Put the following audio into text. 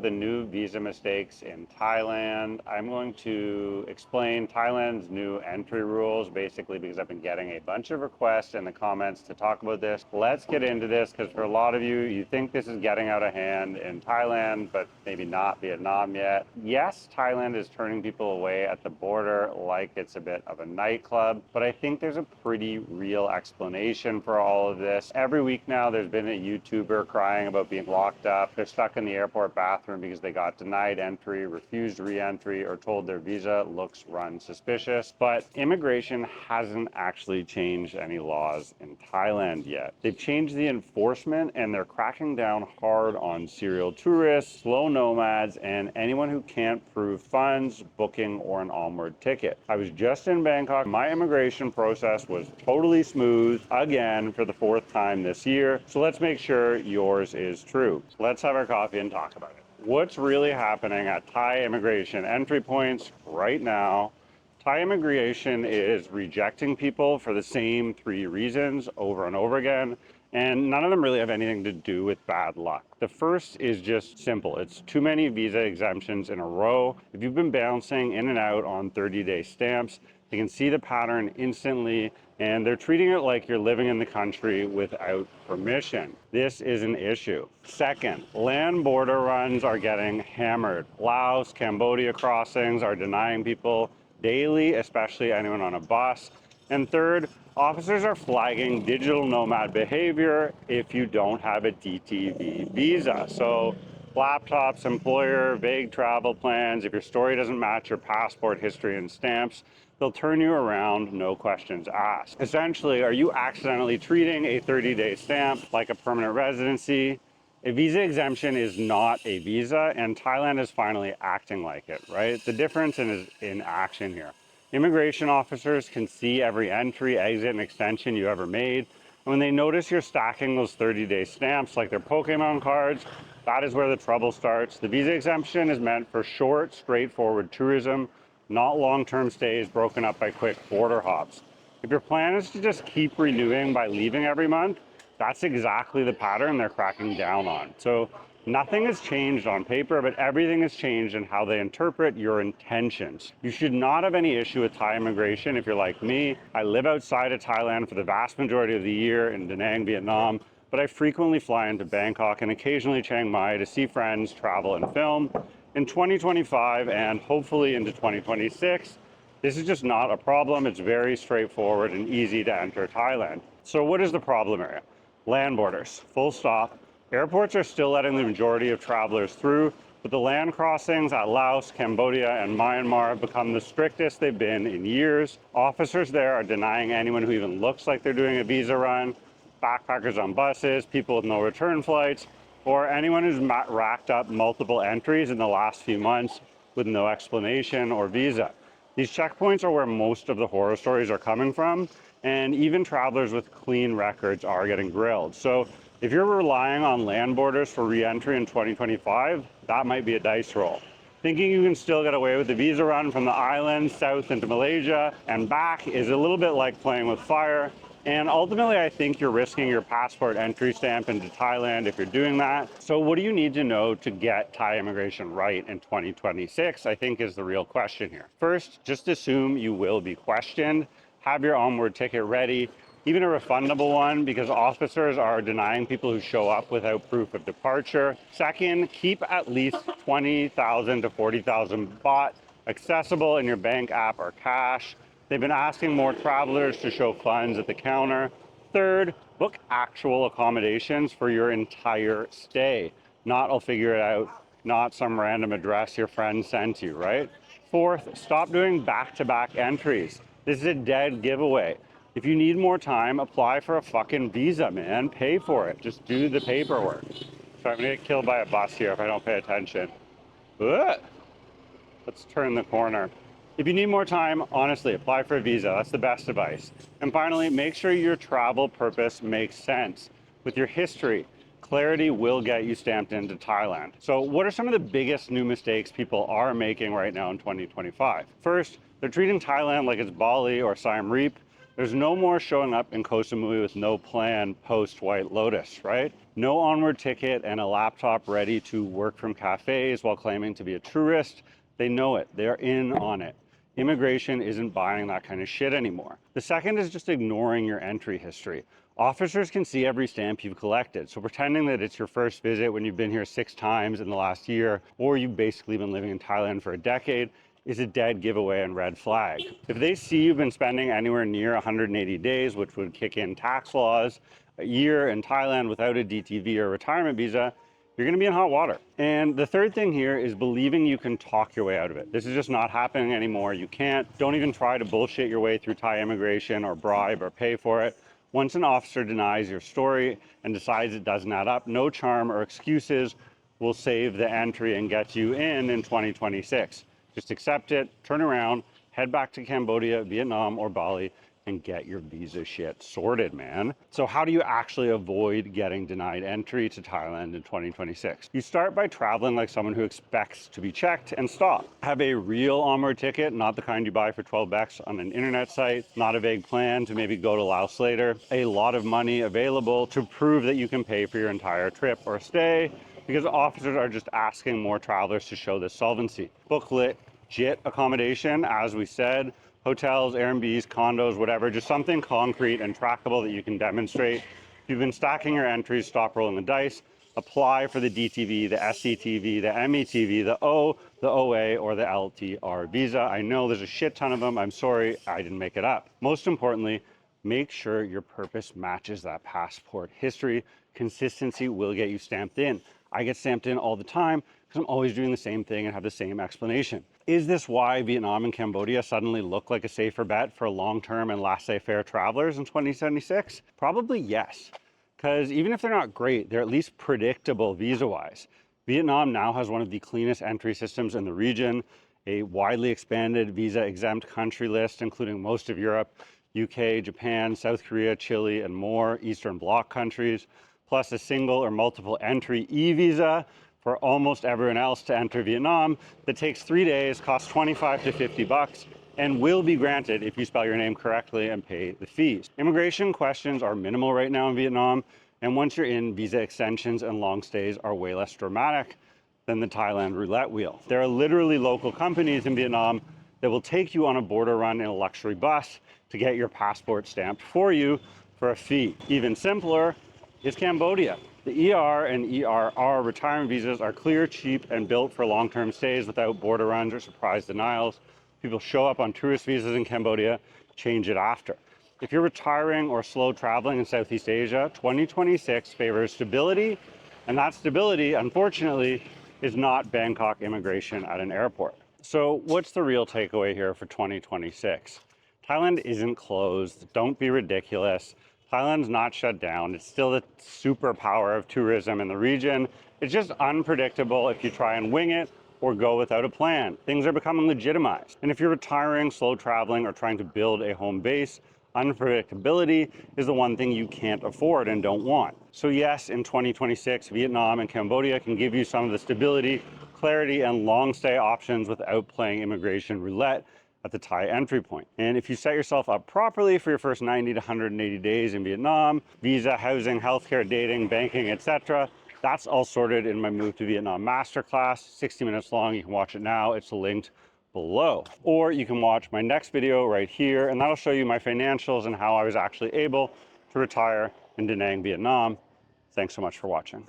The new visa mistakes in Thailand. I'm going to explain Thailand's new entry rules, basically because I've been getting a bunch of requests in the comments to talk about this. Let's get into this, because for a lot of you, you think this is getting out of hand in Thailand, but maybe not Vietnam yet. Yes, Thailand is turning people away at the border like it's a bit of a nightclub, but I think there's a pretty real explanation for all of this. Every week now, there's been a YouTuber crying about being locked up. They're stuck in the airport bathroom because they got denied entry, refused re-entry, or told their visa looks run suspicious. But immigration hasn't actually changed any laws in Thailand yet. They've changed the enforcement, and they're cracking down hard on serial tourists, slow nomads, and anyone who can't prove funds, booking, or an onward ticket. I was just in Bangkok. My immigration process was totally smooth again for the fourth time this year. So let's make sure yours is true. Let's have our coffee and talk about it. What's really happening at Thai immigration entry points right now? Thai immigration is rejecting people for the same three reasons over and over again, and none of them really have anything to do with bad luck. The first is just simple. It's too many visa exemptions in a row. If you've been bouncing in and out on 30-day stamps, they can see the pattern instantly, and they're treating it like you're living in the country without permission. This is an issue. Second, land border runs are getting hammered. Laos, Cambodia crossings are denying people daily, especially anyone on a bus. And third, officers are flagging digital nomad behavior if you don't have a DTV visa. So laptops, employer, vague travel plans, if your story doesn't match your passport history and stamps, they'll turn you around, no questions asked. Essentially, are you accidentally treating a 30-day stamp like a permanent residency? A visa exemption is not a visa, and Thailand is finally acting like it, right? The difference is in action here. Immigration officers can see every entry, exit, and extension you ever made. And when they notice you're stacking those 30-day stamps like they're Pokemon cards, that is where the trouble starts. The visa exemption is meant for short, straightforward tourism, not long-term stays broken up by quick border hops. If your plan is to just keep renewing by leaving every month, that's exactly the pattern they're cracking down on. So nothing has changed on paper, but everything has changed in how they interpret your intentions. You should not have any issue with Thai immigration if you're like me. I live outside of Thailand for the vast majority of the year in Da Nang, Vietnam, but I frequently fly into Bangkok and occasionally Chiang Mai to see friends, travel, and film. In 2025 and hopefully into 2026, this is just not a problem. It's very straightforward and easy to enter Thailand. So what is the problem area? Land borders, full stop. Airports are still letting the majority of travelers through, but the land crossings at Laos, Cambodia, and Myanmar have become the strictest they've been in years. Officers there are denying anyone who even looks like they're doing a visa run, backpackers on buses, people with no return flights, or anyone who's racked up multiple entries in the last few months with no explanation or visa. These checkpoints are where most of the horror stories are coming from, and even travelers with clean records are getting grilled. So if you're relying on land borders for re-entry in 2025, that might be a dice roll. Thinking you can still get away with the visa run from the islands south into Malaysia and back is a little bit like playing with fire. And ultimately, I think you're risking your passport entry stamp into Thailand if you're doing that. So what do you need to know to get Thai immigration right in 2026, I think is the real question here. First, just assume you will be questioned. Have your onward ticket ready, even a refundable one, because officers are denying people who show up without proof of departure. Second, keep at least 20,000 to 40,000 baht accessible in your bank app or cash. They've been asking more travelers to show funds at the counter. Third, book actual accommodations for your entire stay. Not I'll figure it out, not some random address your friend sent you, right? Fourth, stop doing back-to-back entries. This is a dead giveaway. If you need more time, apply for a fucking visa, man. Pay for it. Just do the paperwork. So I'm gonna get killed by a bus here if I don't pay attention. Ugh. Let's turn the corner. If you need more time, honestly, apply for a visa. That's the best advice. And finally, make sure your travel purpose makes sense. With your history, clarity will get you stamped into Thailand. So what are some of the biggest new mistakes people are making right now in 2025? First, they're treating Thailand like it's Bali or Siem Reap. There's no more showing up in Koh Samui with no plan post White Lotus, right? No onward ticket and a laptop ready to work from cafes while claiming to be a tourist. They know it. They're in on it. Immigration isn't buying that kind of shit anymore. The second is just ignoring your entry history. Officers can see every stamp you've collected, so pretending that it's your first visit when you've been here 6 times in the last year, or you've basically been living in Thailand for a decade, is a dead giveaway and red flag. If they see you've been spending anywhere near 180 days, which would kick in tax laws, a year in Thailand without a DTV or retirement visa, you're going to be in hot water. And the third thing here is believing you can talk your way out of it. This is just not happening anymore. You can't. Don't even try to bullshit your way through Thai immigration or bribe or pay for it. Once an officer denies your story and decides it doesn't add up, no charm or excuses will save the entry and get you in 2026. Just accept it, turn around, head back to Cambodia, Vietnam, or Bali, and get your visa shit sorted, man. So how do you actually avoid getting denied entry to Thailand in 2026? You start by traveling like someone who expects to be checked and stop. Have a real onward ticket, not the kind you buy for 12 bucks on an internet site, not a vague plan to maybe go to Laos later, a lot of money available to prove that you can pay for your entire trip or stay, because officers are just asking more travelers to show this solvency. Book legit accommodation, as we said, hotels, Airbnbs, condos, whatever, just something concrete and trackable that you can demonstrate. If you've been stacking your entries, stop rolling the dice. Apply for the DTV, the SCTV, the METV, the O, the OA, or the LTR visa. I know there's a shit ton of them. I'm sorry, I didn't make it up. Most importantly, make sure your purpose matches that passport history. Consistency will get you stamped in. I get stamped in all the time because I'm always doing the same thing and have the same explanation. Is this why Vietnam and Cambodia suddenly look like a safer bet for long-term and laissez-faire travelers in 2076? Probably yes, because even if they're not great, they're at least predictable visa-wise. Vietnam now has one of the cleanest entry systems in the region, a widely expanded visa-exempt country list, including most of Europe, UK, Japan, South Korea, Chile, and more Eastern Bloc countries, plus a single or multiple entry e-visa for almost everyone else to enter Vietnam that takes 3 days, costs 25 to 50 bucks, and will be granted if you spell your name correctly and pay the fees. Immigration questions are minimal right now in Vietnam, and once you're in, visa extensions and long stays are way less dramatic than the Thailand roulette wheel. There are literally local companies in Vietnam that will take you on a border run in a luxury bus to get your passport stamped for you for a fee. Even simpler is Cambodia. The ER and ERR retirement visas are clear, cheap, and built for long-term stays without border runs or surprise denials. People show up on tourist visas in Cambodia, change it after. If you're retiring or slow traveling in Southeast Asia, 2026 favors stability, and that stability, unfortunately, is not Bangkok immigration at an airport. So what's the real takeaway here for 2026? Thailand isn't closed. Don't be ridiculous. Thailand's not shut down. It's still the superpower of tourism in the region. It's just unpredictable if you try and wing it or go without a plan. Things are becoming legitimized. And if you're retiring, slow traveling, or trying to build a home base, unpredictability is the one thing you can't afford and don't want. So yes, in 2026, Vietnam and Cambodia can give you some of the stability, clarity, and long stay options without playing immigration roulette at the Thai entry point. And if you set yourself up properly for your first 90 to 180 days in Vietnam, visa, housing, healthcare, dating, banking, etc., that's all sorted in my Move to Vietnam masterclass, 60 minutes long. You can watch it now. It's linked below. Or you can watch my next video right here, and that'll show you my financials and how I was actually able to retire in Da Nang, Vietnam. Thanks so much for watching.